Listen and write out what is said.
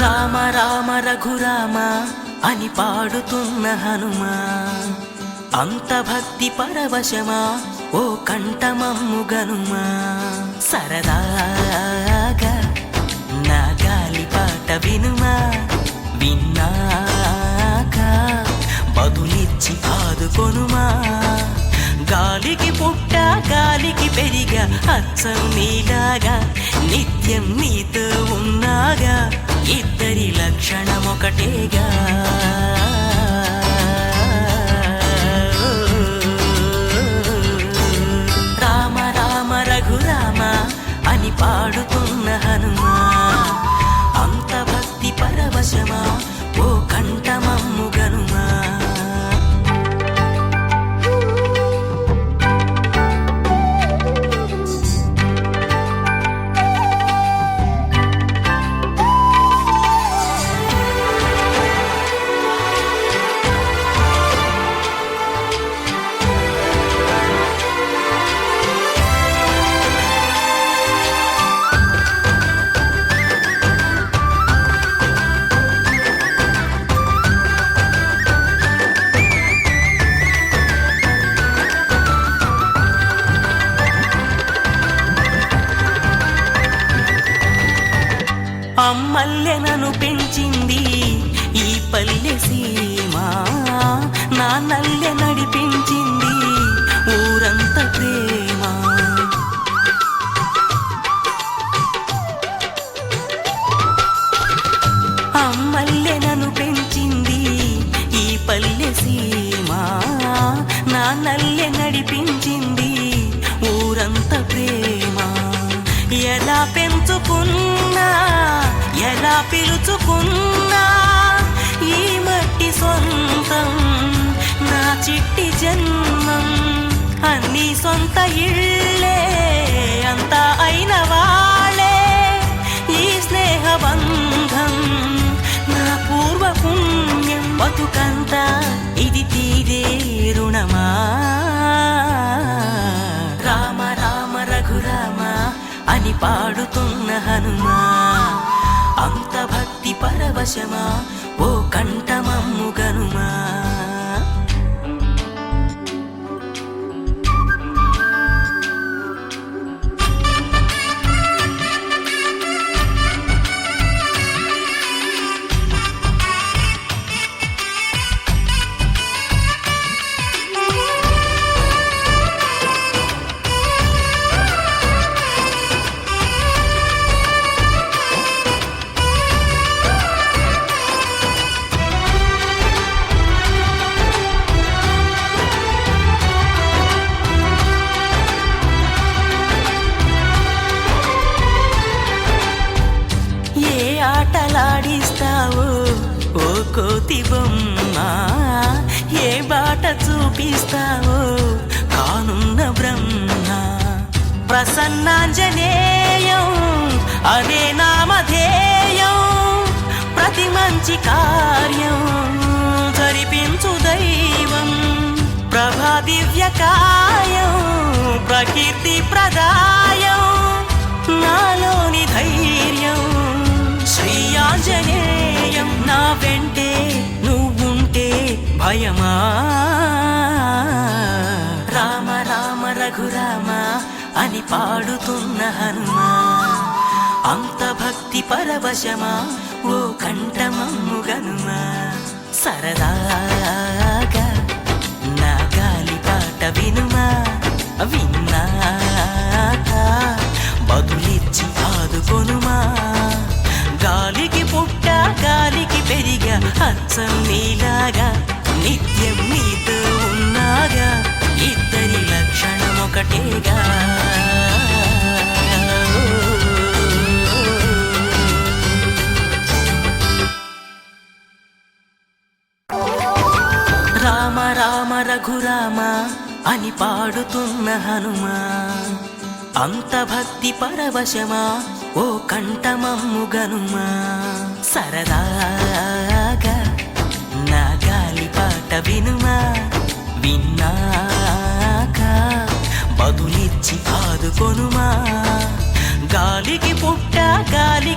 రామ రామ రఘురామ అని పాడుతున్న హనుమా, అంత భక్తి పరవశమా ఓ కంఠమమ్ము గనుమా. సరదాగా నా గాలిపాట వినుమా, విన్నాక బదులిచ్చి ఆదుకొనుమా. గాలికి పుట్ట గాలికి పెరిగా అచ్చం నీలాగా, నిత్యం నీతో ఉన్నాగా, ఇద్దరి లక్షణమొకటేగా. రామ రామ రఘురామ అని పాడుతున్న హనుమా, అంత భక్తి పరవశమా ఓ కంఠమమ్ము గనుమా. అమ్మల్లె నన్ను పెంచింది ఈ పల్లె సీమ, నాన్నల్లె నడిపించింది ఊరంత ప్రేమ. అమ్మల్లె నన్ను పెంచింది ఈ పల్లె సీమ, నాన్నల్లె నడిపించింది ఊరంత ప్రేమ. ఎలా పెంచుకున్నా ఎలా పిలుచుకున్నా ఈ మట్టి సొంతం నా చిట్టి జన్మం. అన్ని సొంత ఇళ్ళే అంతా అయిన వాళ్ళే ఈ స్నేహబంధం నా పూర్వ పుణ్యం. బతుకంతా ఇది తీరే రుణమా. రామ రామ రఘురామ అని పాడుతున్న హనుమా, అంత భక్తి పరవశమా ఓ కంఠమమ్ము గనుమా. ఆటలాడిస్తావో ఓ కోతి బొమ్మ, ఏ బాట చూపిస్తావో కానున్న బ్రహ్మ. ప్రసన్నాంజనేయం అనే నామధేయం, ప్రతి మంచి కార్యం జరిపించు దైవం. ప్రభా దివ్యకాయం ప్రకీర్తి ప్రదాయం, నాలోని ధైర్యం శ్రీ ఆంజనేయం. నా వెంటే నువ్వుంటే భయమా. రామ రామ రఘురామ అని పాడుతున్న హనుమా, అంత భక్తి పరవశమా ఓ కంఠమమ్ము గనుమా. సరదాగా నా గాలిపాట వినుమా, విన్నాక బదులిచ్చి ఆదుకొనుమా. గాలికి పుట్ట గాలికి పెరిగా అచ్చం నీలాగా, నిత్యం నీతో ఉన్నాగా, ఇద్దరి లక్షణమొకటేగా. రామ రామ రఘురామ అని పాడుతున్న హనుమా, అంత భక్తి పరవశమా ఓ కంఠమమ్ము గనుమా. సరదాగా నా గాలిపాట వినుమా, విన్నాక బదులిచ్చి ఆదుకొనుమా. గాలికి పుట్ట గాలి